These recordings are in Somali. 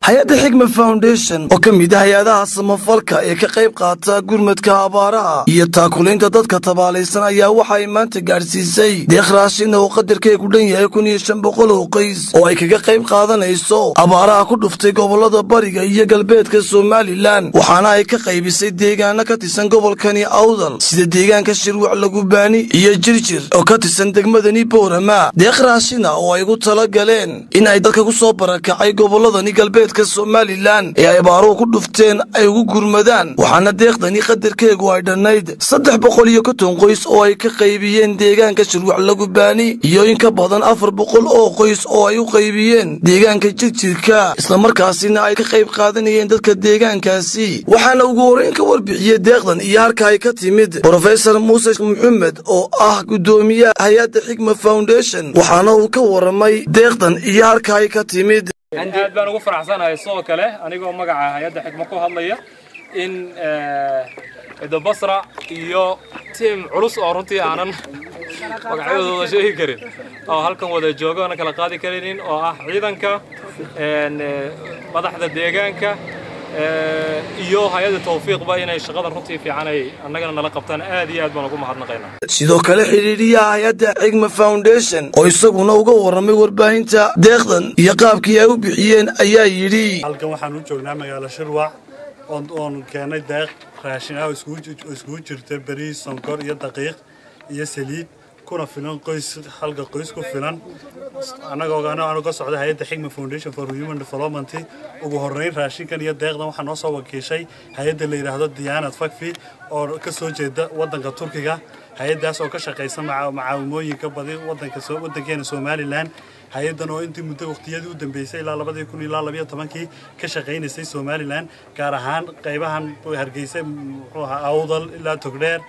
hay-adda Xigma Foundation oo ka mid ah hay'adaha samafalka ee ka qayb qaata gurmadka abaaraha iyo taakuleynta dadka tabaalaysan ayaa waxay maanta gaarsiisay deeq raashin oo qadarkeedu dhan yahay 1500 oo qoys oo ay kaga qayb qaadanayso abaaraha ku dhuftay gobolada bariga iyo galbeedka Somaliland waxaana ay ka qaybisay deegaano ka tirsan gobolkani Awdal sida deegaanka Shirwac lagu baani iyo Jirjir oo ka tirsan degmadani Boorama deeq raashin oo ay ugu tala galeen in ay dadka ku soo barakacay goboladani galbeed Somaliland ee ay baaruhu ku dhufteen ay ugu gurmadaan waxaana deeqdani qadarkeedu ay dhanayd 350 qoys oo ay ka qaybiyeen deegaanka Shirwac lagu baani iyo in ka badan 400 oo qoys oo ay u qaybiyeen deegaanka Jirjirka isla markaasina ay ka qayb qaadanayeen dadka deegaankaasi waxaana ugu horeyn ka warbixiyay deeqdan iyo halka ay ka timid Professor Muuse Maxamed oo ah gudoomiyaha hay'adda Xigma Foundation waxaana uu ka waramay deeqdan iyo halka ay ka timid aad baan ugu faraxsanahay soo kale anigoo magaca hay'adda Xigma ku hadlaya in Basra iyo team culus oo runtii aanan magacadooda sheegi karin oo halkan wada joogo aan kala qaadi karin oo ah ciidanka madaxda deegaanka iyo hay'adda tawfiiqba inay shaqadan runtii fiican ay annagana nala qabtaan aad iyo aad baan ugu mahadnaqaynaa sidoo kale xiriiriyaha hay'adda Xigma Foundation oo isaguna uga waramay warbaahinta deeqdan iyo qaabkii ay u bixiyeen ayaa yiri halkan waxaan u joognaa magaalada Shirwac oo keenay deeq raashin ah isku jirta bariis sonkor iyo daqiiq iyo saliid kuna filan qoys halka qoys ku filan anaga ka socda hay'adda Xigma Foundation for Human Development ugu horeyn raashinkan iyo deeqdan waxaan noo soo wakiishay hay'adda la yiraahdo Diyaanad Fakfi oo ka soo jeeda wadanka Turkiga hay'adaas oo ka shaqeysa macaawimooyinka badi wadankeena Somaliland hay'adan oo intii muddo waqtiyadii u dambeysay ilaa 2012 ka shaqeynaysay Somaliland gaar ahaan qaybahan Hargeysa Awdal ilaa Togdheer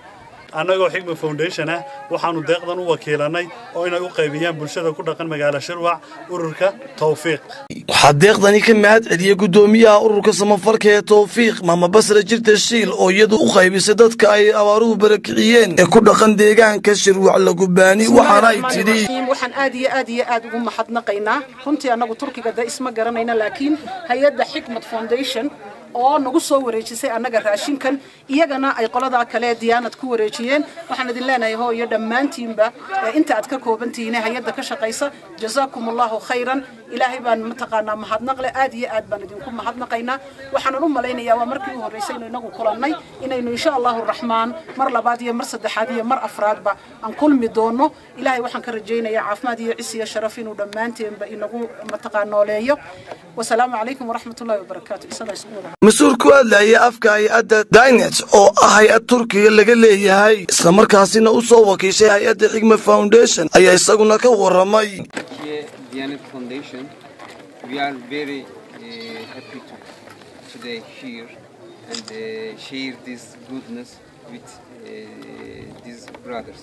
anagoo Xigma Foundation waxaanu deeqdan u wakiilanay oo inay u qaybiyaan bulshada ku dhaqan magaalada Shirwac ururka Tawfiiq waxa deeqdani ka mahad celiyay gudoomiyaha ururka samafalka ee Tawfiiq Mama Basra Jirta Shiil oo iyadu u qaybisay dadka ay abaaruhu barakiciyeen ee ku dhaqan deegaanka Shirwac lagu baani waxaana ay tiri waxaan aad ugu mahadnaqaynaa runtii anagu Turkiga isma garanayna laakiin hay'adda Xigma Foundation oo nagu soo wareejisay annaga raashinkan iyagana ay qolada kale Diyaanad ku wareejiyeen waxaan idin leenahay hooyo dhamaantiinba inta aad ka koobantihiin hay'adda ka shaqeysa jazaakumullahu khayran ilaahay baan mataqaanaa mahadnaqle aad iyo aad baan idinku mahadnaqaynaa waxaan u maleynayaa waa markii ugu horeysay inagu kulannay inaynu insha Allahu Rahmaan mar labaad iyo mar saddexaad iyo mar afraadba aan kulmi doono ilaahay waxaan ka rajaynayaa caafimaad iyo cisi iyo sharaf inuu dhamaantiinba inagu mataqaanooleeyo wasalaamu calaykum waraxmatullaahi wabarakaatuh مسؤول كواد لأي أفكار أدى داينت أو هيئة تركيا اللي قال لي هاي سمر كاسين أصوّا كيشي هيئة حكمة فاونديشن أي يساقنا كورماي Diyanet Foundation, we are very happy to today here and share this goodness with these brothers.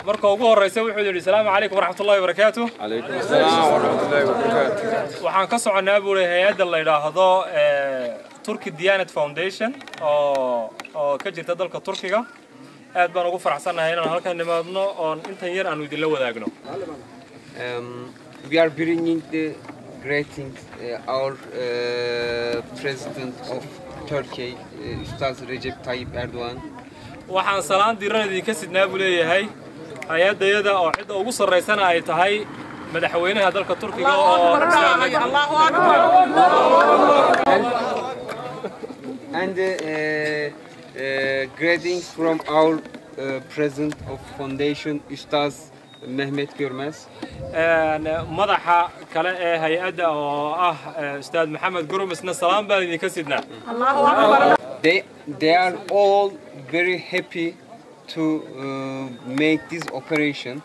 marka ugu horeysay wuxuu yiri salaamu calaykum waraxmatullaahi wabarakaatuh Alaykum asalaam waraxmatullaahi wabarakaatuh waxaan ka soconaa buulay hay'adda la yiraahdo Turkey Diyanet Foundation oo ka jirta dalka Turkiga aad baan ugu faraxsanahay inaan halkan nimaadno oo intan yar aan idin la wadaagno we are bringing the greetings our president of Turkey Ustaz Recep Tayyip Erdogan waxaan salaan diiran idinka sidnaa buu leeyahay hay'adayada oo cid ugu sareysana ay tahay madaxweynaha dalka Turkiga oo Allahu akbar and greetings from our president of foundation Ustaz Mehmet Görmez madaxa kale ee hay'adda oo ah Ustaad Maxamed Görmezna salaan baan idinka sidnaa Allahu akbar they are all very happy to make this operation.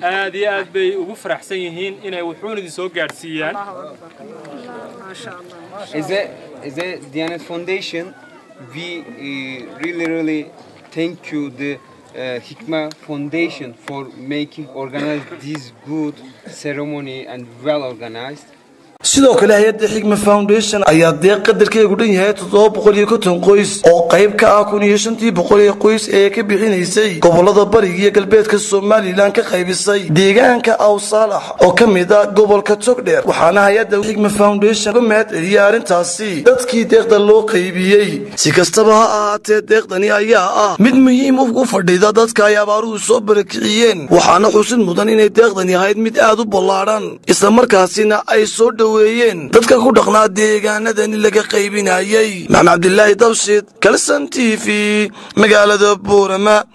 aad iyo aad bay ugu faraxsan yihiin inay wuxuun idin soo gaarsiiyaan as a Diyanet Foundation we really thank you the Xigma Foundation for making organize this good ceremony and well organized. sidoo kale hay'adda Xigma Foundation ayaa deeq qadarkeedu dhan yahay 750 qoys oo qayb ka ah 1500 qoys ee ka bixinaysay gobolada bariga iyo galbeedka Soomaaliland ka qaybisay deegaanka Awsalax oo kamid ah gobolka Togdheer waxaana hay'adda Xigma Foundation ka mahadceliyay arintaasi dadkii deeqda loo qaybiyay si kastaba ha ahaatee deeqdani ayaa ah mid muhiim u fadhida dadka ay abaaruhu soo barakiciyeen waxaana xusid mudan inay deeqdani ahayd mid aad u ballaaran isla markaasina ay soo dhaweeyeen dadka ku dhaqnaa deegaanadani laga qaybinayay Maxamed Cabdillaahi Dabshid Kalsan TV magaalada Boorama